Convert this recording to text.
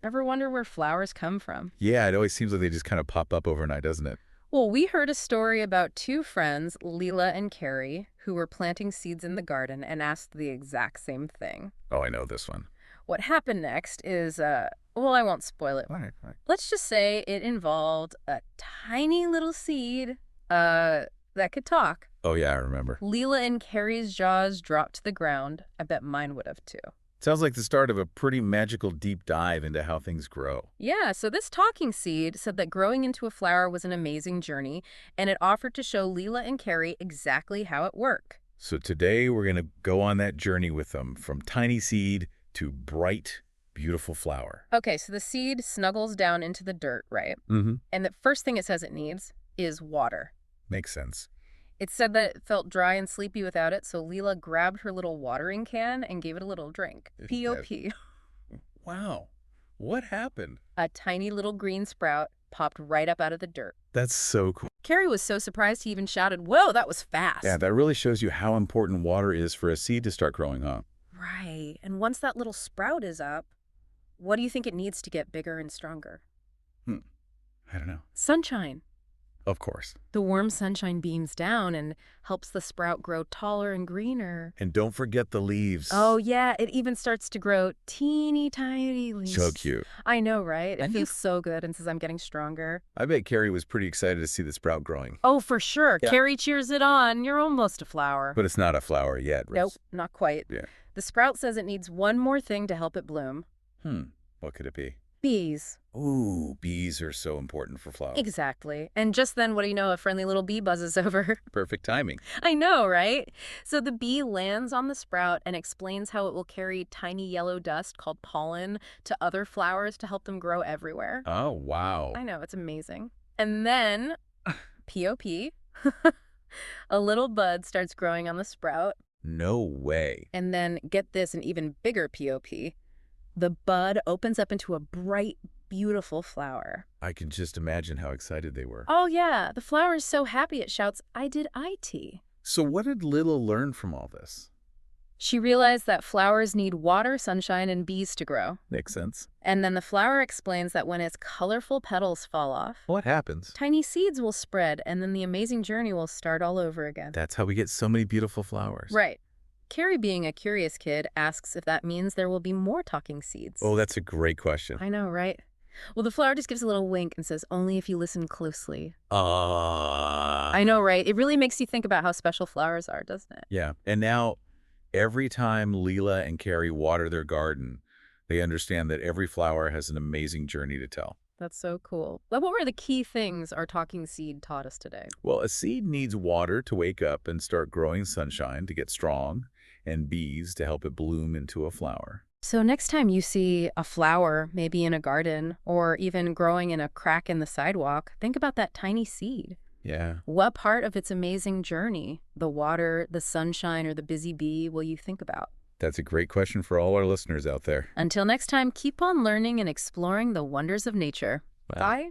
Ever wonder where flowers come from? Yeah, it always seems like they just kind of pop up overnight, doesn't it? Well, we heard a story about two friends, Lila and Kerry, who were planting seeds in the garden and asked the exact same thing. Oh, I know this one. What happened next is, well, I won't spoil it. All right, all right. Let's just say it involved a tiny little seed, that could talk. Oh, yeah, I remember. Lila and Carrie's jaws dropped to the ground. I bet mine would have too. Sounds like the start of a pretty magical deep dive into how things grow. Yeah, so this talking seed said that growing into a flower was an amazing journey, and it offered to show Lila and Carrie exactly how it worked. So today we're going to go on that journey with them from tiny seed to bright, beautiful flower. Okay, so the seed snuggles down into the dirt, right? Mm-hmm. And the first thing it says it needs is water. Makes sense. It said that it felt dry and sleepy without it, so Leela grabbed her little watering can and gave it a little drink. P.O.P. Wow. What happened? A tiny little green sprout popped right up out of the dirt. That's so cool. Carrie was so surprised he even shouted, "Whoa, that was fast!" Yeah, that really shows you how important water is for a seed to start growing, huh? Right. And once that little sprout is up, what do you think it needs to get bigger and stronger? I don't know. Sunshine. Of course. The warm sunshine beams down and helps the sprout grow taller and greener. And don't forget the leaves. Oh, yeah, it even starts to grow teeny tiny leaves. So cute. I know, right? It And feels so good and says I'm getting stronger. I bet Carrie was pretty excited to see the sprout growing. Oh, for sure. Yeah. Carrie cheers it on. You're almost a flower. But it's not a flower yet, Riz. Nope, not quite. Yeah. The sprout says it needs one more thing to help it bloom. What could it be? Bees. Ooh, bees are so important for flowers. Exactly. And just then, what do you know? A friendly little bee buzzes over. Perfect timing. I know, right? So the bee lands on the sprout and explains how it will carry tiny yellow dust called pollen to other flowers to help them grow everywhere. Oh, wow. I know, it's amazing. And then, P.O.P., a little bud starts growing on the sprout. No way. And then, get this, an even bigger P.O.P., the bud opens up into a bright, beautiful flower. I can just imagine how excited they were. Oh, yeah. The flower is so happy it shouts, "I did IT." So what did Lila learn from all this? She realized that flowers need water, sunshine, and bees to grow. Makes sense. And then the flower explains that when its colorful petals fall off, What happens? tiny seeds will spread, and then the amazing journey will start all over again. That's how we get so many beautiful flowers. Right. Carrie, being a curious kid, asks if that means there will be more talking seeds. Oh, that's a great question. I know, right? Well, the flower just gives a little wink and says, "Only if you listen closely." I know, right? It really makes you think about how special flowers are, doesn't it? Yeah. And now, every time Lila and Carrie water their garden, they understand that every flower has an amazing journey to tell. That's so cool. What were the key things our talking seed taught us today? Well, a seed needs water to wake up and start growing sunshine to get strong, and bees to help it bloom into a flower. So next time you see a flower, maybe in a garden, or even growing in a crack in the sidewalk, think about that tiny seed. Yeah. What part of its amazing journey, the water, the sunshine, or the busy bee, will you think about? That's a great question for all our listeners out there. Until next time, keep on learning and exploring the wonders of nature. Wow. Bye.